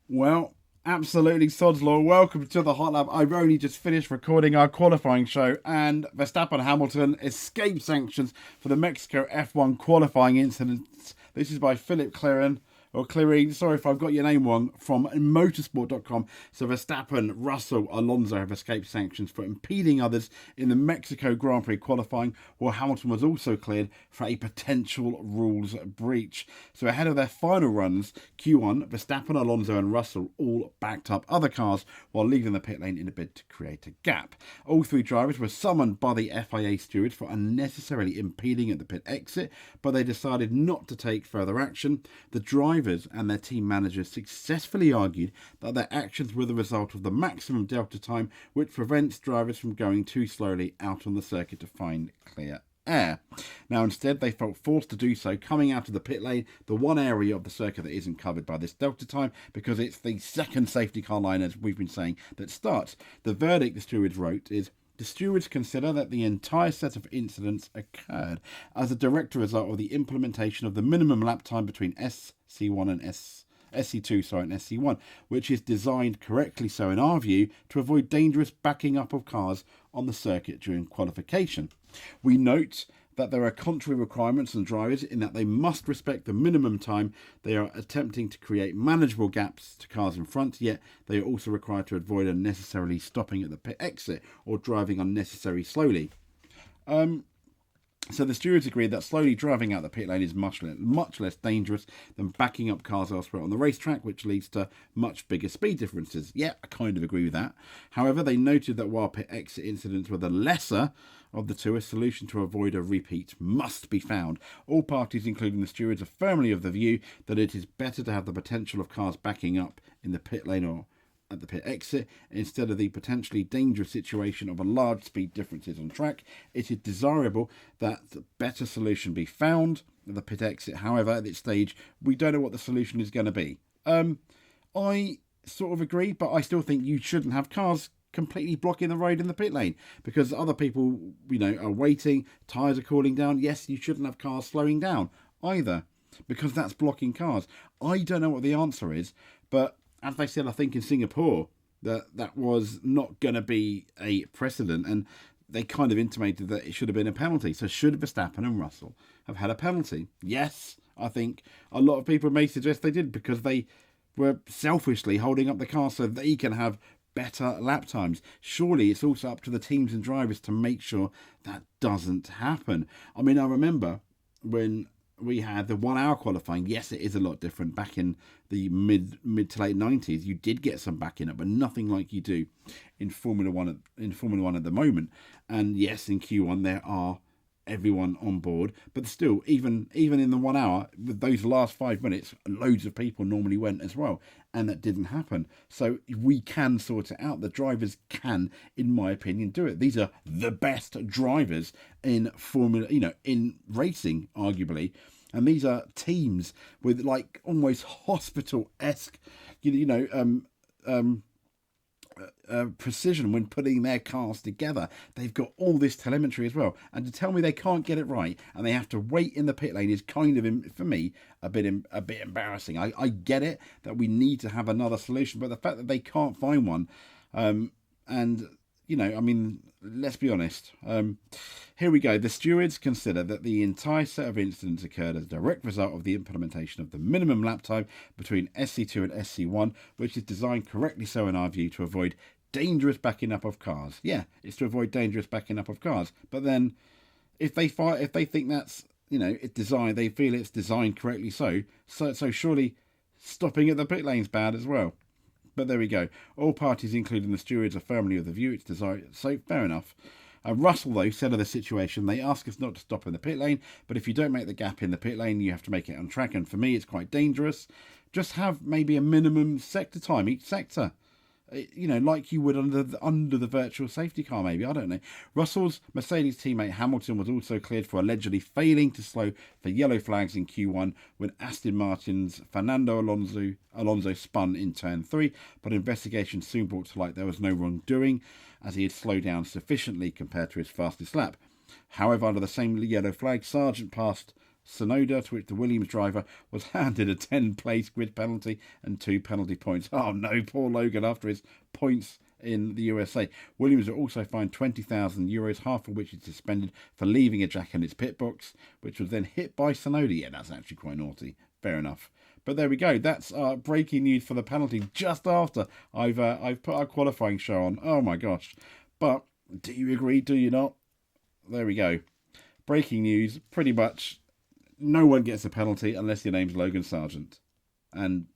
Well, absolutely, Sod's Law. Welcome to the Hot Lab. I've only just finished recording our qualifying show, and Verstappen and Hamilton escape sanctions for the Mexico F1 qualifying incidents. This is by Philip Claren. Or Cleary, sorry if I've got your name wrong, from motorsport.com. So Verstappen, Russell, Alonso have escaped sanctions for impeding others in the Mexico Grand Prix qualifying, while Hamilton was also cleared for a potential rules breach. So ahead of their final runs, Q1, Verstappen, Alonso and Russell all backed up other cars while leaving the pit lane in a bid to create a gap. All three drivers were summoned by the FIA stewards for unnecessarily impeding at the pit exit, but they decided not to take further action. The drivers and their team managers successfully argued that their actions were the result of the maximum delta time, which prevents drivers from going too slowly out on the circuit to find clear air. Now, instead, they felt forced to do so coming out of the pit lane, the one area of the circuit that isn't covered by this delta time, because it's the second safety car line, as we've been saying, that starts. The verdict, the stewards wrote, is the stewards consider that the entire set of incidents occurred as a direct result of the implementation of the minimum lap time between SC1 and SC2 and SC1, which is designed correctly so in our view to avoid dangerous backing up of cars on the circuit during qualification. We note that there are contrary requirements on drivers in that they must respect the minimum time. They are attempting to create manageable gaps to cars in front, yet they are also required to avoid unnecessarily stopping at the pit exit or driving unnecessarily slowly. So the stewards agreed that slowly driving out the pit lane is much less dangerous than backing up cars elsewhere on the racetrack, which leads to much bigger speed differences. Yeah, I kind of agree with that. However, they noted that while pit exit incidents were the lesser of the two, a solution to avoid a repeat must be found. All parties, including the stewards, are firmly of the view that it is better to have the potential of cars backing up in the pit lane or at the pit exit instead of the potentially dangerous situation of a large speed differences on track. It is desirable that the better solution be found at the pit exit. However, at this stage, we don't know what the solution is going to be. I sort of agree, but I still think you shouldn't have cars completely blocking the road in the pit lane because other people, are waiting, tyres are cooling down. Yes, you shouldn't have cars slowing down either because that's blocking cars. I don't know what the answer is, but as they said, I think in Singapore, that was not going to be a precedent, and they kind of intimated that it should have been a penalty. So should Verstappen and Russell have had a penalty? Yes, I think a lot of people may suggest they did because they were selfishly holding up the car so they can have better lap times. Surely it's also up to the teams and drivers to make sure that doesn't happen. I mean, I remember when we had the 1 hour qualifying. Yes, it is a lot different. Back in the mid to late 90s, you did get some backing up, but nothing like you do in Formula One at the moment. And yes, in Q1 there are everyone on board, but still, even in the 1 hour, with those last 5 minutes, loads of people normally went as well, and that didn't happen. So we can sort it out. The drivers can, in my opinion, do it. These are the best drivers in Formula, in racing, arguably. And these are teams with like almost hospital-esque, precision when putting their cars together. They've got all this telemetry as well, and to tell me they can't get it right and they have to wait in the pit lane is kind of, for me, a bit embarrassing. I get it that we need to have another solution, but the fact that they can't find one, and let's be honest. Here we go. The stewards consider that the entire set of incidents occurred as a direct result of the implementation of the minimum lap time between SC2 and SC1, which is designed correctly so in our view to avoid dangerous backing up of cars. Yeah, it's to avoid dangerous backing up of cars. But then, if they think that's it's designed, they feel it's designed correctly so surely stopping at the pit lane's bad as well. But there we go. All parties, including the stewards, are firmly of the view it's designed. So fair enough. Russell, though, said of the situation, they ask us not to stop in the pit lane, but if you don't make the gap in the pit lane, you have to make it on track. And for me, it's quite dangerous. Just have maybe a minimum sector time each sector. Like you would under the virtual safety car, maybe. I don't know. Russell's Mercedes teammate Hamilton was also cleared for allegedly failing to slow for yellow flags in Q1 when Aston Martin's Fernando Alonso spun in turn 3, but investigation soon brought to light there was no wrongdoing as he had slowed down sufficiently compared to his fastest lap. However, under the same yellow flag, Sargent passed Sonoda, to which the Williams driver was handed a 10-place grid penalty and 2 penalty points. Oh no, poor Logan after his points in the USA. Williams were also fined €20,000, half of which is suspended for leaving a jack in its pit box, which was then hit by Sonoda. Yeah, that's actually quite naughty. Fair enough. But there we go. That's breaking news for the penalty just after I've put our qualifying show on. Oh my gosh. But do you agree? Do you not? There we go. Breaking news. Pretty much no one gets a penalty unless your name's Logan Sargent. And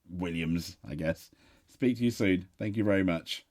Williams, I guess. Speak to you soon. Thank you very much.